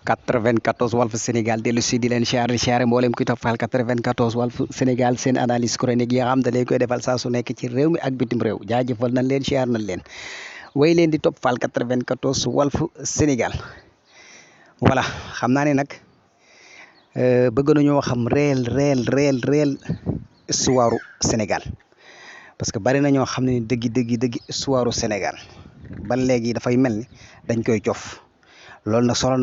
94 Walf Sénégal dellu si di leen siyaare mboolem kuy toppal 94 Walf Sénégal seen analyse chronique yi nga xam da leen koy defal saa su nekk ci réew mi ak bitim réew jaajëfal nañ leen siyaar nañ leen way leen di toppal 94 Walf Sénégal voilà xam naa ne nag bëgg nañoo xam réel histoire Sénégal parce que bari na ñoo xam ne dëgg histoire Sénégal ba léegi dafay mel ni dañ koy cof loolu nag soxla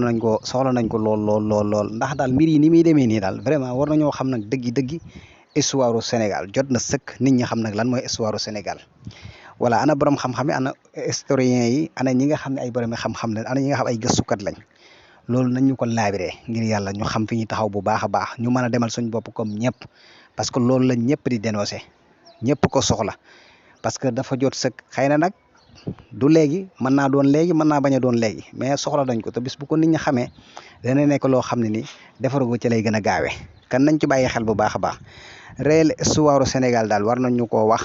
nañ ko lool ndax daal mbir yi ni muy demee nii daal vraiment war nañoo xam nag dëgg histoire Sénégal jot na sëkk nit ñi xam nag lan mooy histoire Sénégal voilà ana borom xam-xam yi ana historien yi ana ñi nga xam ne ay borom xam-xam lañ ana ñi nga xam ay gëstukat lañ loolu nañ ñu ko laabiree ngir yàlla ñu xam fi ñu taxaw bu baax a baax ñu mën a demal suñ bopp comme ñëpp parce que loolu la ñëpp di dénoncé ñëpp ko soxla parce que dafa jot sëkk xëy na nag du léegi mën naa doon léegi mën naa bañ a doon léegi mais soxla dañ ko te bis bu ko nit ñi xamee dana nekk loo xam ne ni defaru ko ci lay gën a gaawee kan nañ ci bàyyi xel bu baax a baax réel histoire Sénégal daal war nañ ñu koo wax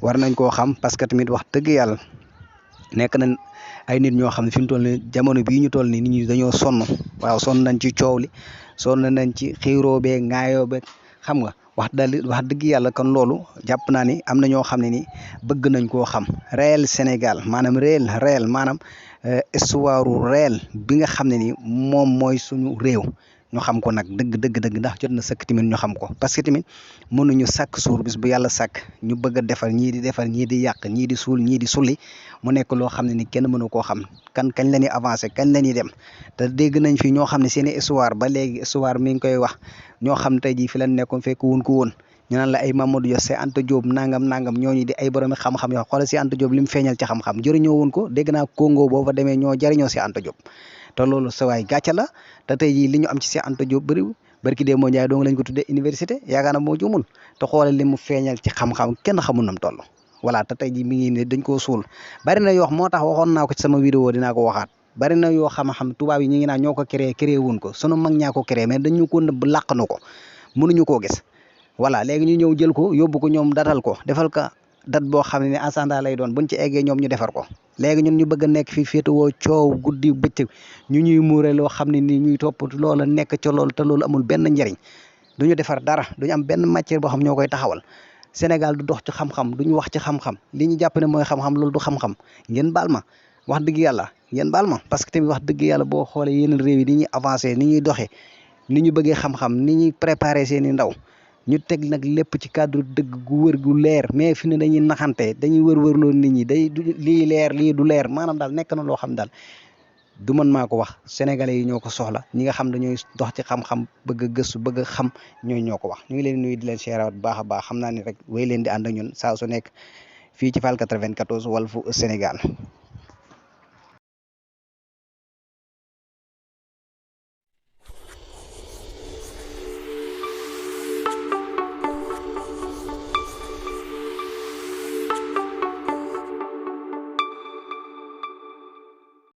war nañ koo xam parce que tamit wax dëgg yàlla nekk nañ ay nit ñoo xam ne fi mu toll nii jamono bii ñu toll nii nit ñi dañoo sonn waaw sonn nañ ci coow li sonn nañ ci xiiroo beeg ŋaayoo beeg xam nga wax dëgg yàlla kon loolu jàpp naa ni am na ñoo xam ne ni bëgg nañ koo xam réel Sénégal maanaam réel maanaam histoire réel bi nga xam ne ni moom mooy suñu réew ñu xam ko nag dëgg ndax jot na sëkk tamit ñu xam ko parce que tamit mënuñu sàkk suur bis bu yàlla sàkk ñu bëgg a defar ñii di defar ñii di yàq ñii di suul ñii di sulli mu nekk loo xam ne ni kenn mënu koo xam kañ la ñuy avancé kañ la ñuy dem te dégg nañ fi ñoo xam ne seen i histoire ba léegi histoire mi ngi koy wax ñoo xam tey jii fi lañ nekkoon fekk wuñ ko woon ñu naan la ay Mamadou Dia Cheikh Anta Diop nangam ñooñu di ay borom xam-xam yoo xoolal Cheikh Anta Diop li mu feeñal ci xam-xam jëriñoo woon ko dégg naa Congo boo fa demee ñoo jëriñoo Cheikh Anta Diop te loolu sa waay gàcce la te tey jii li ñu am ci Cheikh Anta Diop bëriwul barki dee moo Njaay doo nga lañ ko tuddee université yaakaar na moo jumul te xoolal li mu feeñal ci xam-xam kenn xamul nam toll voilà te tey jii mi ngi ne dañ koo suul bari na yoo xam moo tax waxoon naa ko ci sama vidéo dinaa ko waxaat bari na yoo xam-xam tubaab yi ñu ngi naan ñoo ko créé wuñ ko sunu mag ñaa ko créé mais dañu ko nëbb làq nu ko mënuñu koo gis voilà léegi ñu ñëw jël ko yóbbu ko ñoom datal ko defal ko dat boo xam ne agenda lay doon buñ ci eggee ñoom ñu defar ko léegi ñun ñu bëgg a nekk fi féetewoo coow guddi bëccëg ñu ñuy muure loo xam ne ni ñuy topp loola nekk ca loolu te loolu amul benn njëriñ duñu defar dara duñu am benn matière boo xam ñoo koy taxawal Sénégal du dox ci xam-xam duñu wax ci xam-xam li ñu jàpp ne mooy xam-xam loolu du xam-xam ngeen baal ma wax dëgg yàlla ngeen baal ma parce que tamit wax dëgg yàlla boo xoolee yeneen réew yi ni ñuy avancé ni ñuy doxee ni ñu bëggee xam-xam ni ñuy préparé seeni ndaw ñu teg nag lépp ci cadre dëgg gu wër gu leer mais fi ne dañuy naxante dañuy wër-wërloo nit ñi lii leer lii du leer maanaam daal nekk na loo xam daal du mën maa ko wax sénégalais yi ñoo ko soxla ñi nga xam dañooy dox ci xam-xam bëgg a gëstu bëgg a xam ñoo ko wax ñu ngi leen nuyu di leen seeraat bu baax a baax xam naa ni rek way leen di ànd ak ñun saa su nekk fii ci Fall 94 Walf Sénégal